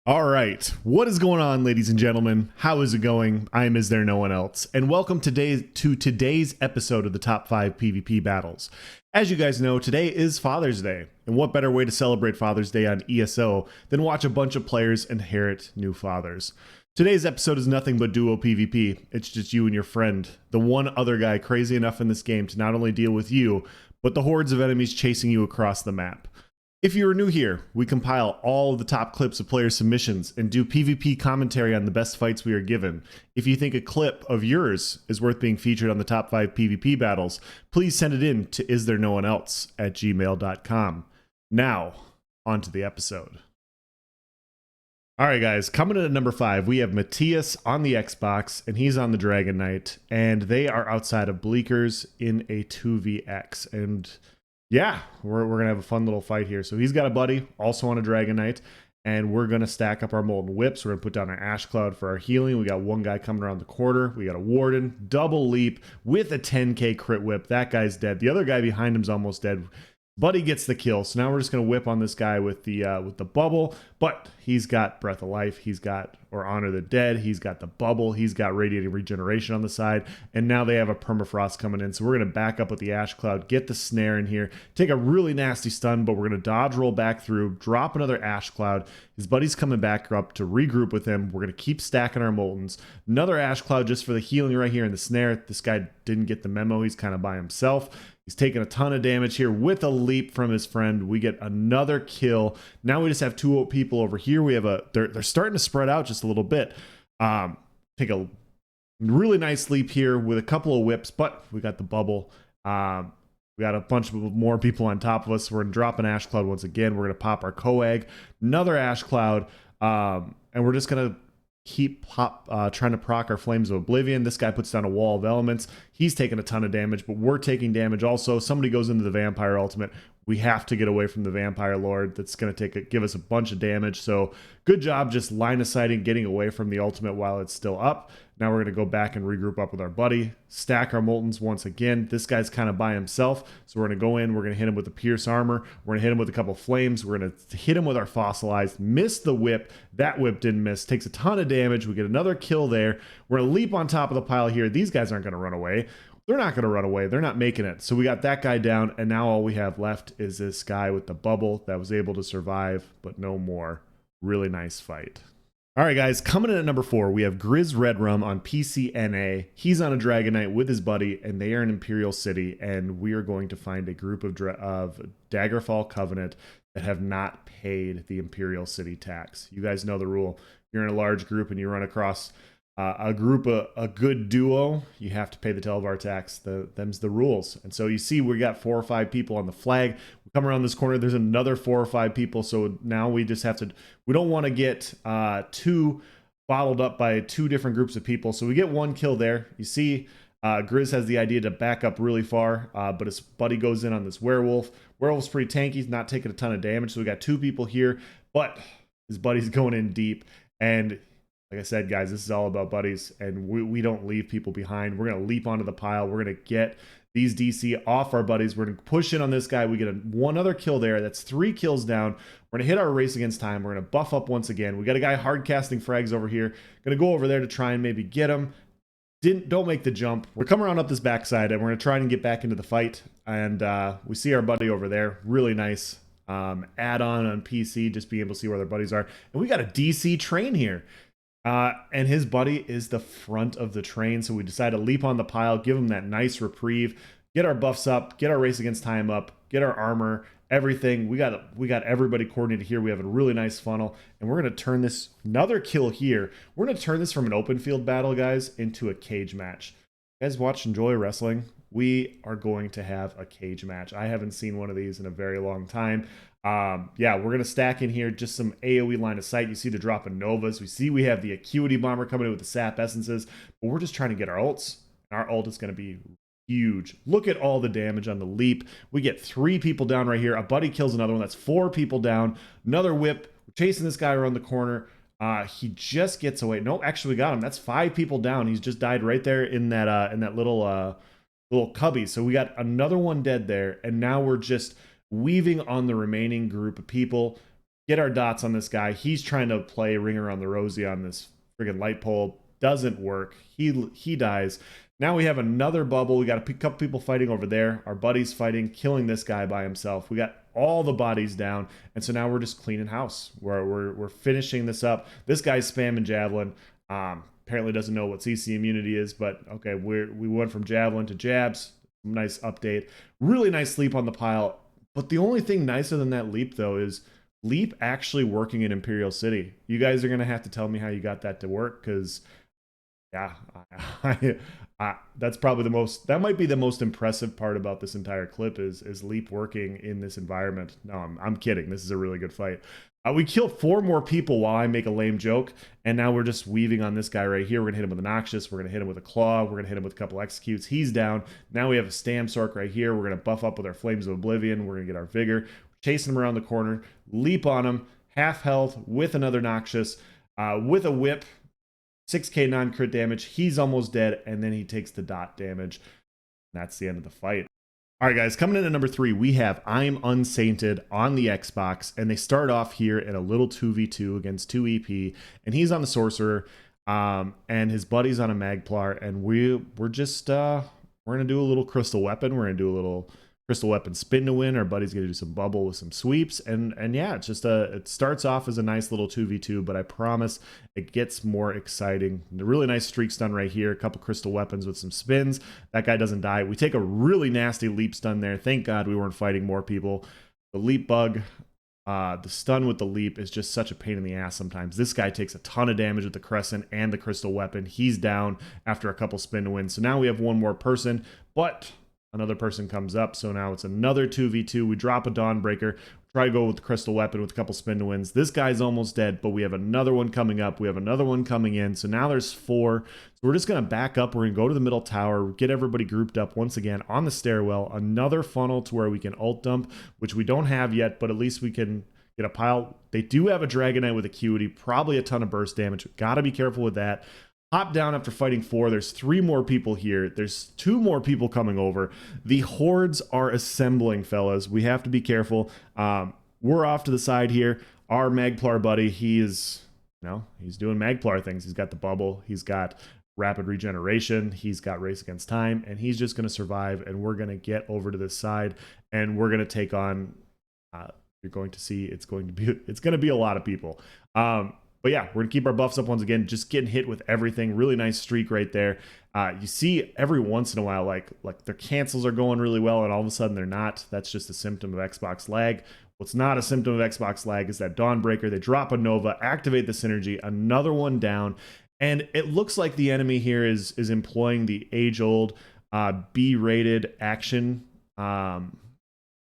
All right, what is going on, ladies and gentlemen? How is it going? I am Is There No One Else, and welcome to today's episode of the Top 5 PvP Battles. As you guys know, today is Father's Day, and what better way to celebrate Father's Day on ESO than watch a bunch of players inherit new fathers? Today's episode is nothing but duo PvP. It's just you and your friend, the one other guy crazy enough in this game to not only deal with you, but the hordes of enemies chasing you across the map. If you are new here, we compile all of the top clips of player submissions and do PvP commentary on the best fights we are given. If you think a clip of yours is worth being featured on the top 5 PvP battles, please send it in to istherenoonelse@gmail.com. Now, on to the episode. Alright guys, coming in at number 5, we have Matthias on the Xbox, and he's on the dragonknight, and they are outside of Bleakers in a 2vx, and yeah, we're going to have a fun little fight here. So he's got a buddy, also on a dragonknight, and we're going to stack up our molten whips. We're going to put down our ash cloud for our healing. We got one guy coming around the corner. We got a warden, double leap with a 10k crit whip. That guy's dead. The other guy behind him's almost dead. Buddy gets the kill. So now we're just going to whip on this guy with the bubble, but he's got Breath of Life. He's got, or Honor the Dead. He's got the bubble. He's got Radiating Regeneration on the side. And now they have a permafrost coming in. So we're going to back up with the Ash Cloud, get the snare in here, take a really nasty stun, but we're going to dodge roll back through, drop another Ash Cloud. His buddy's coming back up to regroup with him. We're going to keep stacking our Moltens. Another Ash Cloud just for the healing right here in the snare. This guy didn't get the memo. He's kind of by himself. He's taking a ton of damage here with a leap from his friend. We get another kill. Now we just have two people over here. We have they're starting to spread out just a little bit. Take a really nice leap here with a couple of whips, but we got the bubble. We got a bunch of more people on top of us. We're going to drop an Ash Cloud once again. We're going to pop our Coag, another Ash Cloud, and we're just going to keep trying to proc our Flames of Oblivion. This guy puts down a wall of elements. He's taking a ton of damage, but we're taking damage also. Somebody goes into the vampire ultimate. We have to get away from the vampire lord. That's going to give us a bunch of damage. So good job just line of sighting, getting away from the ultimate while it's still up. Now we're going to go back and regroup up with our buddy, stack our Moltens once again. This guy's kind of by himself, so we're going to go in, we're going to hit him with the Pierce Armor, we're going to hit him with a couple of Flames, we're going to hit him with our Fossilized, miss the whip, that whip didn't miss, takes a ton of damage, we get another kill there, we're going to leap on top of the pile here. These guys aren't going to run away. They're not going to run away, they're not making it. So we got that guy down, and now all we have left is this guy with the bubble that was able to survive, but no more. Really nice fight. All right, guys, coming in at number 4, we have Grizz Redrum on PCNA. He's on a dragonknight with his buddy, and they are in Imperial City, and we are going to find a group of Daggerfall Covenant that have not paid the Imperial City tax. You guys know the rule. You're in a large group and you run across a good duo, you have to pay the Telvar tax. Them's the rules. And so you see we got 4 or 5 people on the flag. We come around this corner, there's another 4 or 5 people. So now we just have to, we don't want to get too bottled up by 2 different groups of people. So we get 1 kill there. You see Grizz has the idea to back up really far, but his buddy goes in on this werewolf. Werewolf's pretty tanky, he's not taking a ton of damage. So we got 2 people here, but his buddy's going in deep. And like I said, guys, this is all about buddies, and we don't leave people behind. We're going to leap onto the pile. We're going to get these DC off our buddies. We're going to push in on this guy. We get one other kill there. That's 3 kills down. We're going to hit our race against time. We're going to buff up once again. We got a guy hard casting frags over here. Going to go over there to try and maybe get him. Don't make the jump. We're coming around up this backside, and we're going to try and get back into the fight. And we see our buddy over there. Really nice add-on on PC, just being able to see where their buddies are. And we got a DC train here. And his buddy is the front of the train, so we decide to leap on the pile, give him that nice reprieve, get our buffs up, get our race against time up, get our armor, everything. We got everybody coordinated here. We have a really nice funnel, and we're going to turn this, another kill here. We're going to turn this from an open field battle, guys, into a cage match. You guys watch Enjoy Wrestling? We are going to have a cage match. I haven't seen one of these in a very long time. Yeah, we're going to stack in here just some AoE line of sight. You see the drop of Novas. We have the Acuity Bomber coming in with the Sap Essences, but we're just trying to get our ults. Our ult is going to be huge. Look at all the damage on the leap. We get 3 people down right here. A buddy kills another one. That's 4 people down. Another whip. We're chasing this guy around the corner. He just gets away. No, actually we got him. That's 5 people down. He's just died right there in that little cubby. So we got another one dead there, and now we're just weaving on the remaining group of people. get our dots on this guy. He's trying to play ring around the rosy on this friggin' light pole. Doesn't work. He dies. Now we have another bubble. We got a couple people fighting over there. Our buddy's fighting, killing this guy by himself. We got all the bodies down, and so now we're just cleaning house. We're finishing this up. This guy's spamming javelin. Apparently doesn't know what CC immunity is, but okay, we went from javelin to jabs. Nice update. Really nice leap on the pile. But the only thing nicer than that leap, though, is leap actually working in Imperial City. You guys are gonna have to tell me how you got that to work, because yeah, that's probably that might be the most impressive part about this entire clip is leap working in this environment. No, I'm kidding. This is a really good fight. We killed 4 more people while I make a lame joke, and now we're just weaving on this guy right here. We're gonna hit him with a Noxious, we're gonna hit him with a Claw, we're gonna hit him with a couple Executes. He's down. Now we have a Stam Sork right here. We're gonna buff up with our Flames of Oblivion. We're gonna get our Vigor, chasing him around the corner, leap on him, half health with another Noxious, with a whip. 6k non-crit damage. He's almost dead, and then he takes the dot damage. That's the end of the fight. All right, guys, coming in at number 3, we have I'm Unsainted on the Xbox, and they start off here in a little 2v2 against 2 EP, and he's on the sorcerer, and his buddy's on a magplar, and we're just we're gonna do a little crystal weapon. We're gonna do a little crystal weapon spin to win. Our buddy's gonna do some bubble with some sweeps, and yeah, it's just it starts off as a nice little 2v2, but I promise it gets more exciting. A really nice streak stun right here, a couple crystal weapons with some spins. That guy doesn't die. We take a really nasty leap stun there. Thank God we weren't fighting more people. The leap bug, the stun with the leap is just such a pain in the ass sometimes. This guy takes a ton of damage with the crescent and the crystal weapon. He's down after a couple spin to win. So now we have one more person, but another person comes up, so now it's another 2v2. We drop a Dawnbreaker, try to go with the crystal weapon with a couple spin to wins. This guy's almost dead, but we have another one coming up. We have another one coming in, so now there's 4. So we're just going to back up. We're going to go to the middle tower, get everybody grouped up once again on the stairwell. Another funnel to where we can ult dump, which we don't have yet, but at least we can get a pile. They do have a Dragonknight with Acuity, probably a ton of burst damage. Got to be careful with that. Hop down after fighting 4. There's 3 more people here. There's 2 more people coming over. The hordes are assembling, fellas. We have to be careful. We're off to the side here. Our Magplar buddy, he's doing Magplar things. He's got the bubble. He's got rapid regeneration. He's got race against time, and he's just going to survive. And we're going to get over to this side, and we're going to take on. You're going to see it's going to be a lot of people. But yeah, we're gonna keep our buffs up once again, just getting hit with everything. Really nice streak right there. You see every once in a while, like their cancels are going really well, and all of a sudden they're not. That's just a symptom of Xbox lag. What's not a symptom of Xbox lag is that Dawnbreaker. They drop a Nova, activate the synergy, another one down, and it looks like the enemy here is employing the age-old B-rated action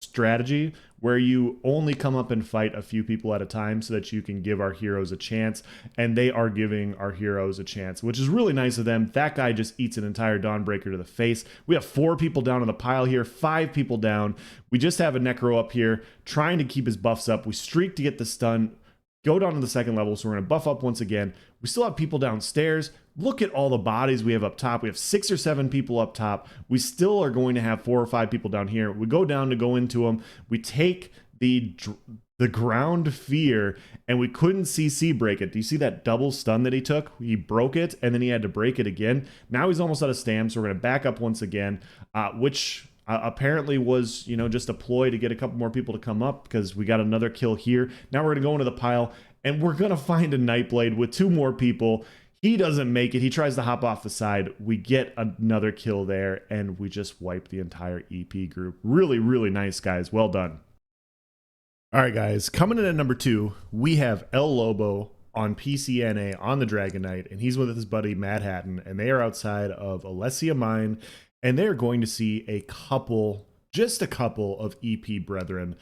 strategy, where you only come up and fight a few people at a time so that you can give our heroes a chance, and they are giving our heroes a chance, which is really nice of them. That guy just eats an entire Dawnbreaker to the face. We have 4 people down on the pile here, 5 people down. We just have a Necro up here trying to keep his buffs up. We streak to get the stun, go down to the 2nd level, so we're going to buff up once again. We still have people downstairs. Look at all the bodies we have up top. We have 6 or 7 people up top. We still are going to have 4 or 5 people down here. We go down to go into them. We take the ground fear, and we couldn't CC break it. Do you see that double stun that he took? He broke it, and then he had to break it again. Now he's almost out of stam, so we're going to back up once again, which apparently was, just a ploy to get a couple more people to come up, because we got another kill here. Now we're going to go into the pile, and we're going to find a nightblade with 2 more people. He doesn't make it. He tries to hop off the side. We get another kill there, and we just wipe the entire EP group. Really, really nice, guys. Well done. All right, guys. Coming in at number 2, we have El Lobo on PCNA on the dragonknight, and he's with his buddy Mad Hatton, and they are outside of Alessia Mine, and they are going to see just a couple of EP brethren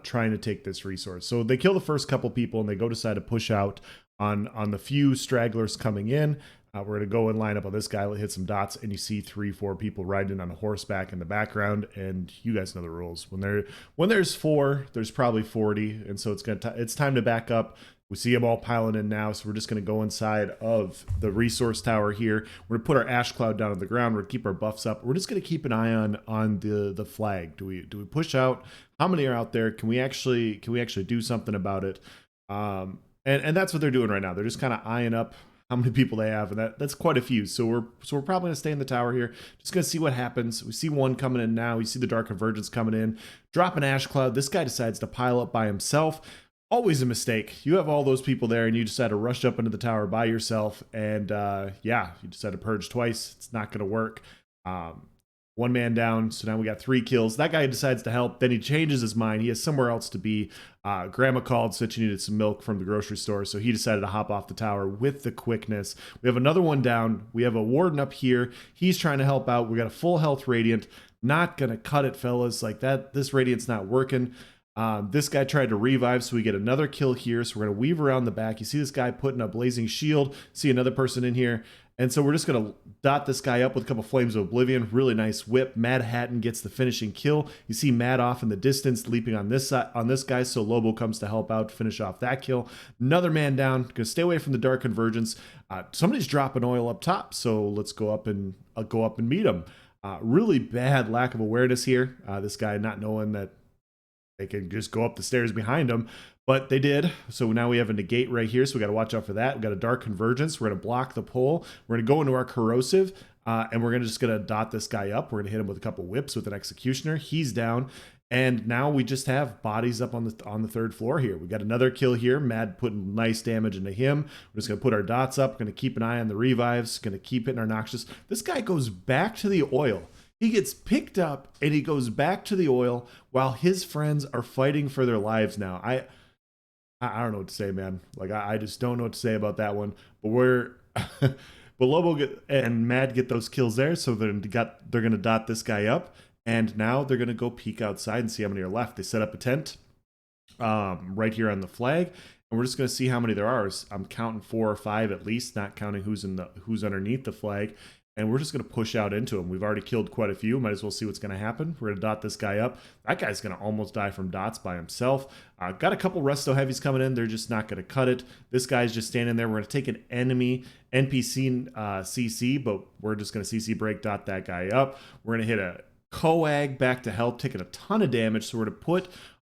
trying to take this resource. So they kill the first couple people, and they go decide to push out on the few stragglers coming in. We're going to go and line up on this guy, hit some dots, and you see 3-4 people riding on a horseback in the background, and you guys know the rules. When there's 4, there's probably 40, and so it's time to back up. We see them all piling in now, so we're just going to go inside of the resource tower here. We're going to put our ash cloud down on the ground. We're going to keep our buffs up. We're just going to keep an eye on the flag. Do we push out? How many are out there? Can we actually do something about it? And that's what they're doing right now. They're just kind of eyeing up how many people they have, and that's quite a few. So we're probably gonna stay in the tower here. Just gonna see what happens. We see one coming in now. We see the Dark Convergence coming in, drop an ash cloud. This guy decides to pile up by himself. Always a mistake. You have all those people there, and you decide to rush up into the tower by yourself, and yeah, you decide to purge twice. It's not gonna work. One man down, so now we got 3 kills. That guy decides to help, then he changes his mind. He has somewhere else to be. Grandma called, said she needed some milk from the grocery store, so he decided to hop off the tower with the quickness. We have another one down. We have a warden up here. He's trying to help out. We got a full health radiant. Not gonna cut it, fellas. Like that, this radiant's not working. This guy tried to revive, so we get another kill here. So we're gonna weave around the back. You see this guy putting a blazing shield. See another person in here. And so we're just going to dot this guy up with a couple Flames of Oblivion. Really nice whip. Mad Hatton gets the finishing kill. You see Mad off in the distance, leaping on this side, on this guy. So Lobo comes to help out to finish off that kill. Another man down. Going to stay away from the Dark Convergence. Somebody's dropping oil up top, so let's go up and meet him. Really bad lack of awareness here. This guy not knowing that they can just go up the stairs behind him. But they did, so now we have a negate right here, so we got to watch out for that. We got a Dark Convergence. We're going to block the pull. We're going to go into our corrosive, and we're just going to dot this guy up. We're going to hit him with a couple whips with an executioner. He's down, and now we just have bodies up on the 3rd floor here. We got another kill here. Mad putting nice damage into him. We're just going to put our dots up. Going to keep an eye on the revives. Going to keep hitting our Noxious. This guy goes back to the oil. He gets picked up, and he goes back to the oil while his friends are fighting for their lives now. I don't know what to say, man. Like, I just don't know what to say about that one. But but Lobo and Mad get those kills there, so they're going to dot this guy up, and now they're going to go peek outside and see how many are left. They set up a tent right here on the flag, and we're just going to see how many there are. I'm counting 4 or 5 at least, not counting who's underneath the flag. And we're just going to push out into him. We've already killed quite a few. Might as well see what's going to happen. We're going to dot this guy up. That guy's going to almost die from dots by himself. Got a couple resto heavies coming in. They're just not going to cut it. This guy's just standing there. We're going to take an enemy NPC CC, but we're just going to CC break dot that guy up. We're going to hit a coag back to health, taking a ton of damage. So we're going to put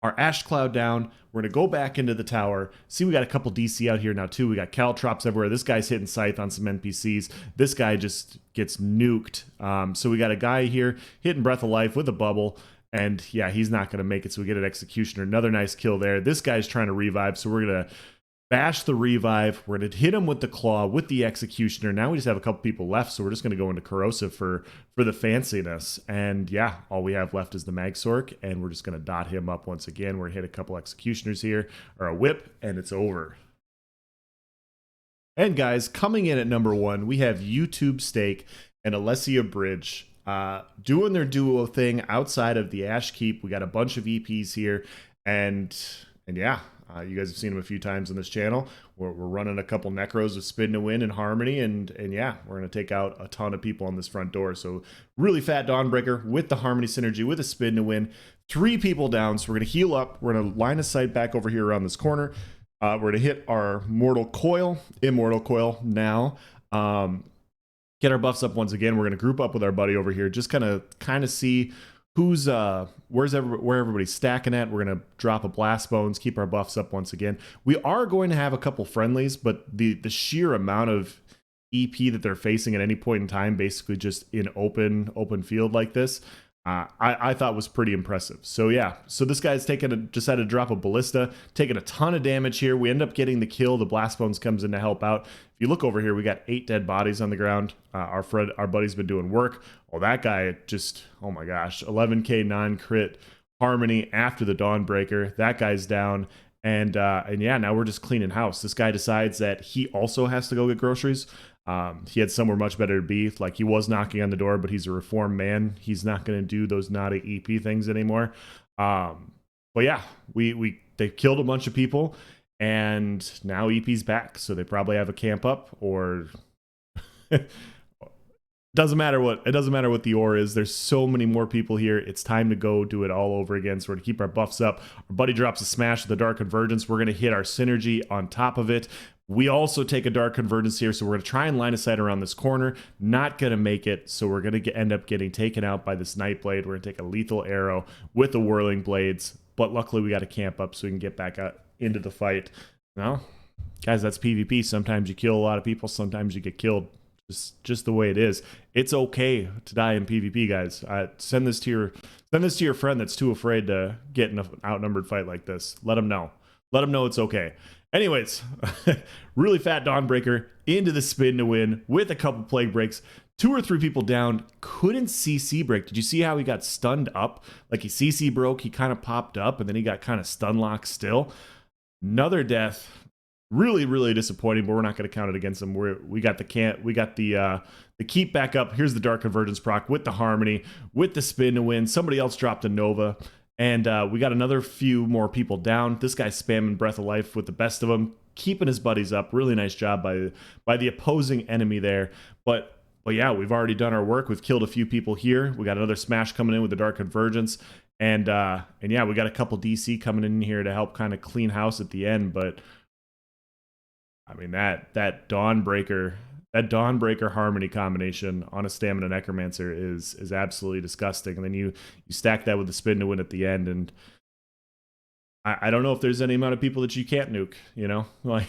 our ash cloud down. We're going to go back into the tower. See, we got a couple DC out here now, too. We got caltrops everywhere. This guy's hitting scythe on some NPCs. This guy just gets nuked. So we got a guy here hitting Breath of Life with a bubble. And, yeah, he's not going to make it, so we get an Executioner. Another nice kill there. This guy's trying to revive, so we're going to bash the revive. We're going to hit him with the claw, with the Executioner. Now we just have a couple people left, so we're just going to go into corrosive for the fanciness. And yeah, all we have left is the Magsork, and we're just going to dot him up once again. We're going to hit a couple Executioners here, or a whip, and it's over. And guys, coming in at number 1, we have YouTube Steak and Alessia Bridge doing their duo thing outside of the Ash Keep. We got a bunch of EPs here, and yeah. You guys have seen them a few times on this channel. We're running a couple Necros with Spin to Win and Harmony, and yeah, we're going to take out a ton of people on this front door. So really fat Dawnbreaker with the Harmony synergy, with a Spin to Win. 3 people down, so we're going to heal up. We're going to line of sight back over here around this corner. We're going to hit our Immortal Coil now. Get our buffs up once again. We're going to group up with our buddy over here, just kind of see who's where everybody's stacking at. We're gonna drop a Blast Bones, keep our buffs up once again. We are going to have a couple friendlies, but the sheer amount of EP that they're facing at any point in time, basically just in open field like this, I thought was pretty impressive. So yeah, so this guy's decided to drop a Ballista, taking a ton of damage here. We end up getting the kill. The Blast Bones comes in to help out. If you look over here, we got 8 dead bodies on the ground. Our buddy's been doing work. Well, that guy just, oh my gosh, 11k non-crit Harmony after the Dawnbreaker. That guy's down. And yeah, now we're just cleaning house. This guy decides that he also has to go get groceries. He had somewhere much better to be. Like, he was knocking on the door, but he's a reformed man. He's not going to do those naughty EP things anymore. But yeah, they killed a bunch of people, and now EP's back. So they probably have a camp up, or Doesn't matter what the ore is. There's so many more people here. It's time to go do it all over again. So we're gonna keep our buffs up. Our buddy drops a smash with the Dark Convergence. We're gonna hit our synergy on top of it. We also take a Dark Convergence here, so we're gonna try and line of sight around this corner. Not gonna make it, so we're gonna end up getting taken out by this Nightblade. We're gonna take a lethal arrow with the Whirling Blades, but luckily we got to camp up so we can get back out into the fight. Well, guys, that's PvP. Sometimes you kill a lot of people. Sometimes you get killed. Just the way it is. It's okay to die in PvP, guys. Send this to your friend that's too afraid to get in an outnumbered fight like this. Let them know. Let them know it's okay. Anyways, really fat Dawnbreaker into the spin to win with a couple plague breaks. 2 or 3 people down. Couldn't CC break. Did you see how he got stunned up? Like he CC broke, he kind of popped up, and then he got kind of stun locked still. Another death. Really, really disappointing, but we're not going to count it against them. We got the keep back up. Here's the Dark Convergence proc with the Harmony, with the spin to win. Somebody else dropped a Nova, and we got another few more people down. This guy's spamming Breath of Life with the best of them, keeping his buddies up. Really nice job by the opposing enemy there. But yeah, we've already done our work. We've killed a few people here. We got another smash coming in with the Dark Convergence, and yeah, we got a couple DC coming in here to help kind of clean house at the end, but. I mean, that Dawnbreaker Harmony combination on a Stamina Necromancer is absolutely disgusting. And then you stack that with the spin to win at the end, and I don't know if there's any amount of people that you can't nuke, you know? Like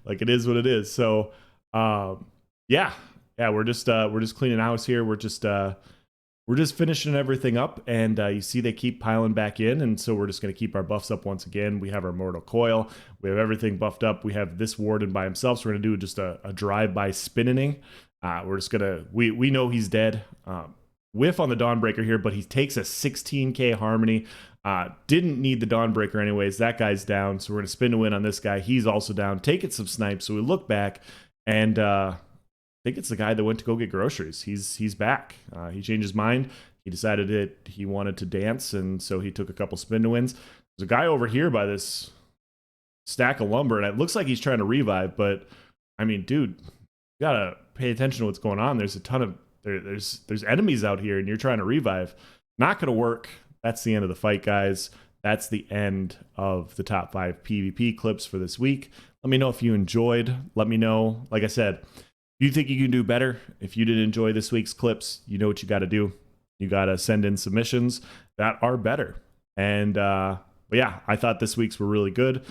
like it is what it is. So yeah, we're just cleaning house here. We're just finishing everything up, and you see they keep piling back in, and so we're just going to keep our buffs up once again. We have our Mortal Coil. We have everything buffed up. We have this Warden by himself, so we're going to do just a drive-by spinning. We're just going to... We know he's dead. Whiff on the Dawnbreaker here, but he takes a 16k Harmony. Didn't need the Dawnbreaker anyways. That guy's down, so we're going to spin to win on this guy. He's also down. Taking some snipes, so we look back, and... I think it's the guy that went to go get groceries. He's back. He changed his mind. He decided that he wanted to dance, and so he took a couple spin to wins. There's a guy over here by this stack of lumber, and it looks like he's trying to revive, but I mean, dude, you gotta pay attention to what's going on. There's a ton of there's enemies out here, and you're trying to revive. Not gonna work. That's the end of the fight, guys. That's the end of the top 5 PvP clips for this week. Let me know if you enjoyed. Let me know, like I said, you think you can do better? If you did enjoy this week's clips, you know what you got to do. You got to send in submissions that are better. And but yeah, I thought this week's were really good.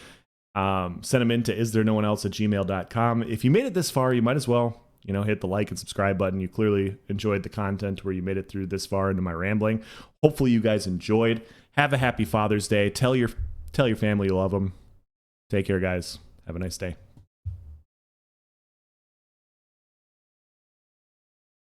Send them in to istherenoonelse@gmail.com. If you made it this far, you might as well, hit the like and subscribe button. You clearly enjoyed the content where you made it through this far into my rambling. Hopefully you guys enjoyed. Have a happy Father's Day. Tell your family you love them. Take care, guys. Have a nice day.